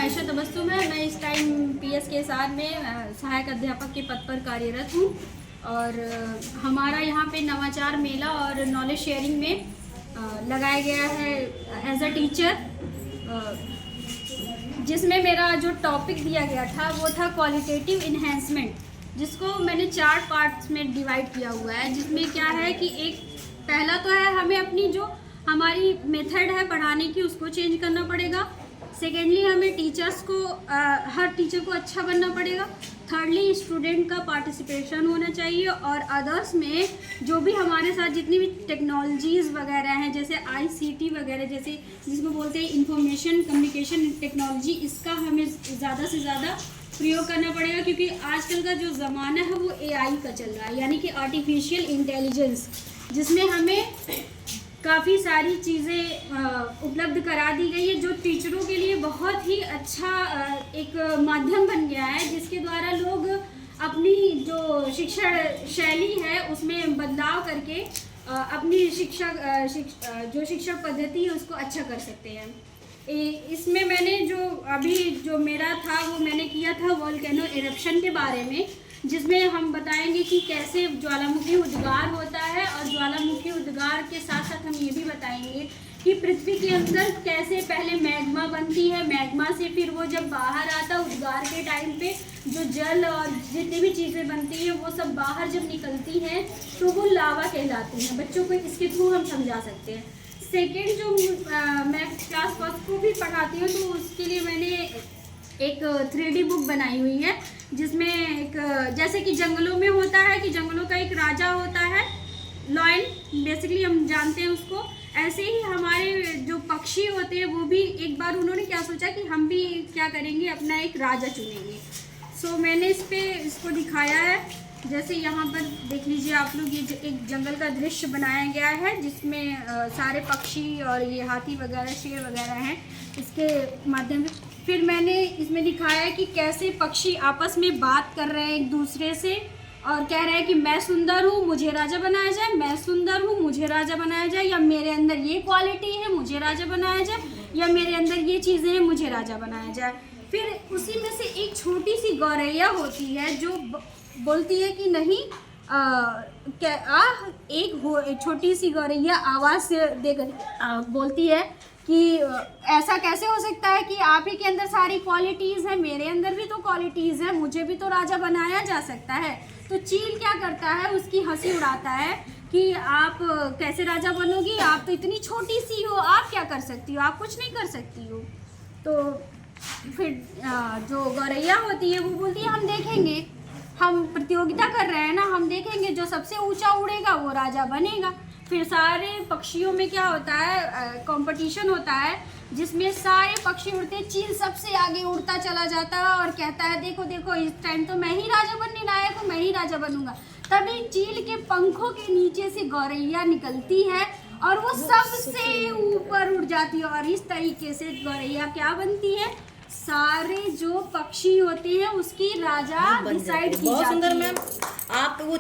आयशा तबस्सुम है। मैं इस टाइम पीएस के साथ में सहायक अध्यापक के पद पर कार्यरत हूँ और हमारा यहाँ पे नवाचार मेला और नॉलेज शेयरिंग में लगाया गया है एज अ टीचर, जिसमें मेरा जो टॉपिक दिया गया था वो था क्वालिटेटिव इन्हेंसमेंट, जिसको मैंने 4 पार्ट्स में डिवाइड किया हुआ है। जिसमें क्या है कि एक पहला तो है हमें अपनी जो हमारी मेथड है पढ़ाने की उसको चेंज करना पड़ेगा। सेकेंडली हमें टीचर्स को हर टीचर को अच्छा बनना पड़ेगा। थर्डली स्टूडेंट का पार्टिसिपेशन होना चाहिए और अदर्स में जो भी हमारे साथ जितनी भी टेक्नोलॉजीज़ वगैरह हैं जैसे ICT वगैरह, जैसे जिसको बोलते हैं इंफॉर्मेशन कम्युनिकेशन टेक्नोलॉजी, इसका हमें ज़्यादा से ज़्यादा प्रयोग करना पड़ेगा, क्योंकि आजकल का जो ज़माना है वो AI का चल रहा है, यानी कि आर्टिफिशियल इंटेलिजेंस, जिसमें हमें काफ़ी सारी चीज़ें उपलब्ध करा दी गई है, जो टीचरों के लिए बहुत ही अच्छा एक माध्यम बन गया है, जिसके द्वारा लोग अपनी जो शिक्षण शैली है उसमें बदलाव करके अपनी जो शिक्षा पद्धति है उसको अच्छा कर सकते हैं। इसमें मैंने जो मेरा था वो मैंने किया था वोल्केनो इरप्शन के बारे में, जिसमें हम बताएंगे कि कैसे ज्वालामुखी उद्गार होता है और ज्वालामुखी उद्गार के साथ साथ हम ये भी बताएंगे कि पृथ्वी के अंदर कैसे पहले मैग्मा बनती है, मैग्मा से फिर वो जब बाहर आता उद्गार के टाइम पे जो जल और जितनी भी चीज़ें बनती हैं वो सब बाहर जब निकलती हैं तो वो लावा कहलाती हैं। बच्चों को इसके थ्रू हम समझा सकते हैं। सेकेंड जो मैं क्लास फर्स्ट को भी पढ़ाती हूँ तो उसके लिए मैंने एक 3D बुक बनाई हुई है, जिसमें एक जैसे कि जंगलों में होता है कि जंगलों का एक राजा होता है, लॉयन बेसिकली हम जानते हैं उसको, ऐसे ही हमारे जो पक्षी होते हैं वो भी एक बार उन्होंने क्या सोचा कि हम भी क्या करेंगे, अपना एक राजा चुनेंगे। सो मैंने इसको दिखाया है, जैसे यहाँ पर देख लीजिए आप लोग, ये एक जंगल का दृश्य बनाया गया है जिसमें सारे पक्षी और ये हाथी वगैरह शेर वगैरह हैं इसके माध्यम से। फिर मैंने इसमें दिखाया है कि कैसे पक्षी आपस में बात कर रहे हैं एक दूसरे से और कह रहे हैं कि मैं सुंदर हूँ मुझे राजा बनाया जाए, मैं सुंदर हूँ मुझे राजा बनाया जाए, या मेरे अंदर ये क्वालिटी है मुझे राजा बनाया जाए, या मेरे अंदर ये चीज़ें हैं मुझे राजा बनाया जाए। फिर उसी में से एक छोटी सी गौरैया होती है जो बोलती है कि नहीं, एक छोटी सी गौरैया आवाज़ से देकर बोलती है कि ऐसा कैसे हो सकता है कि आप ही के अंदर सारी क्वालिटीज़ हैं, मेरे अंदर भी तो क्वालिटीज़ हैं, मुझे भी तो राजा बनाया जा सकता है। तो चील क्या करता है, उसकी हंसी उड़ाता है कि आप कैसे राजा बनोगी, आप तो इतनी छोटी सी हो, आप क्या कर सकती हो, आप कुछ नहीं कर सकती हो। तो फिर जो गौरैया होती है वो बोलती है हम देखेंगे, हम प्रतियोगिता कर रहे हैं ना, हम देखेंगे जो सबसे ऊंचा उड़ेगा वो राजा बनेगा। फिर सारे पक्षियों में क्या होता है, कंपटीशन होता है जिसमें सारे पक्षी उड़ते, चील सबसे आगे उड़ता चला जाता है और कहता है देखो देखो इस टाइम तो मैं ही राजा बनने लायक हूँ, मैं ही राजा बनूंगा। तभी चील के पंखों के नीचे से गौरैया निकलती है और वो सबसे ऊपर उड़ जाती है और इस तरीके से गौरैया क्या बनती है, सारे जो पक्षी होते हैं उसकी राजा डिसाइड की जाती है। बहुत सुंदर मैम, आप वो